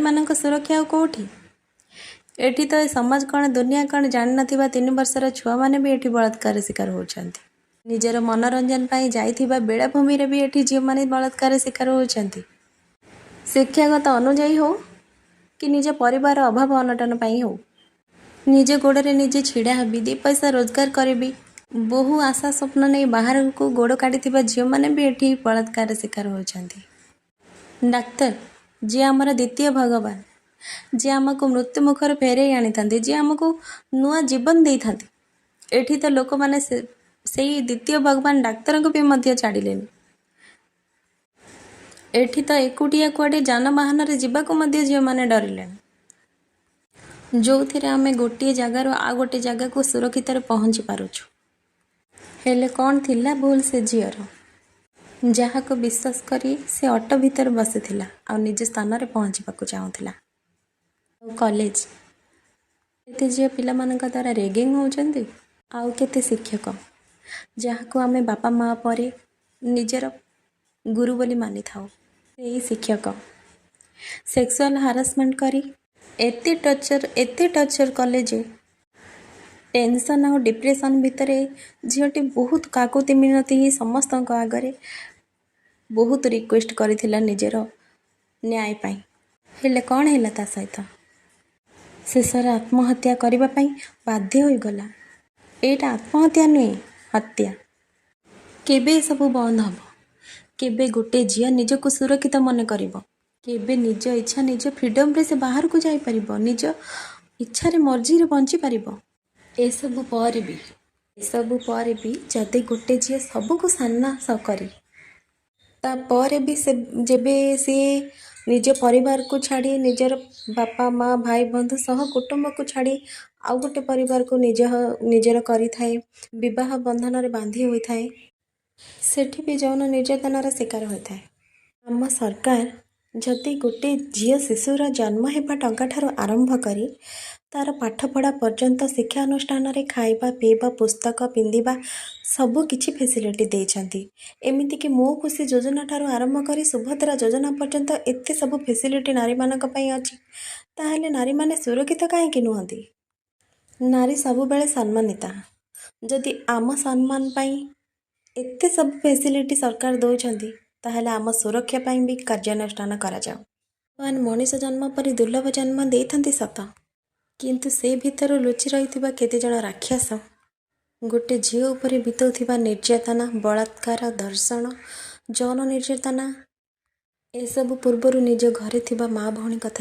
ମାନक सुरक्षा कौटी एठी तो समाज कौन दुनिया कौन जान नथिबा 3 वर्षर छुआ माने भी एठी बलात्कार शिकार होउछंती। निजर मनोरंजन पाई जाइथिबा बेलाभूमि रे भी एठी झियो माने बलात्कार शिकार होउछंती। शिक्षागत अनुजाई हो कि निज परिवार अभाव अनटन पाई हो निज गोड़े निजे छिड़ा हबी 2 पैसा रोजगार करी बहु आशा स्वप्न नहीं बाहर को गोड़ काटी झील मैंने भी एठी बलात्कार शिकार होती। डाक्तर जी आमर द्वितीय भगवान जी आमको मृत्यु मुखर फेरे आनी था जी आमको नुआ जीवन दे था एठी तो लोक मैंने से द्वितीय भगवान डाक्तर को भी मध्य छाड़िलेनी। एठी तो एकुटिया कुआडे जानवाहन रे जीवाको मध्य झील मैंने डरिले जो थे आम गोटे जगार आ गोटे जगह को सुरक्षित पहुँची पारुछु। हेले कौन थिला भूल से झीर जहाँ को विश्वास करी से ऑटो भीतर बसीथिला आ निज स्थान रे पहुँचवाक चाहूला। कॉलेज केते झील पिला मानका द्वारा रेगिंग होउछंती आउ केते शिक्षक जहाँ को आमे बापा माँ परे निजर गुरु बोली मानि थाउ यही शिक्षक सेक्सुअल हारासमेंट करी एते टर्चर कले जे टेंशन और डिप्रेशन भितर झीटी बहुत काकुति मिनती ही समस्त आगरे बहुत रिक्वेस्ट करिथिला निजर न्याय पाई हेले कौन है ता सहित शेषर आत्महत्या करने बाध्य हो गला। एटा आत्महत्या नुहे हत्या केबे सब बंद हम केबे गोटे झील निजको सुरक्षित मन करिवो केबे निज इच्छा निज फ्रीडम रे से बाहर को जाई परिबो निज इच्छा रे मर्जी रे बंची परिबो। एसबु पर भी जदि गोटे झील सबको सामना करी तापर भी से जेबे सी निज परिवार को छाड़ी निजर बापा माँ भाई बंधु सह कुटुंब को छाड़ी आउ गोटे परिवार को निजर करी थाए विवाह बंधन रे बांधी होई थाए सेठी भी जौन निर्यातनार शिकार होता है। आम सरकार जदि गोटे झील शिशुर जन्म हेबा टंका ठारू आरंभ करी तार पाठपढ़ा पर्यंत शिक्षा अनुष्ठान रे खाइबा पीवा पुस्तक पिंधिबा सबु किछि फैसिलिटी देइछंती एमिति कि मो खुशी योजना ठारू आरंभ करी सुभद्रा योजना पर्यंत एते सबु फैसिलिटी नारी मानक पई अछि ताहेले नारी माने सुरक्षित काहेकि नुहंती। नारी सबु बेले सम्मानिता जदि आम सम्मान पई एते सब फैसिलिटी सरकार दौरान ताहले आम सुरक्षा पाई भी कार्यानुष्ठान करा जाओ। भगवान मनीष जन्म पर दुर्लभ जन्म देइथंती सत किंतु से भितर लुचि रही केते जण राक्षस गोटे झील उपरे बिताउथिबा निर्यातना बलात्कार धर्षण जौन निर्यातना एसबु पूर्वर निज घरे थिबा माँ भौणी कथा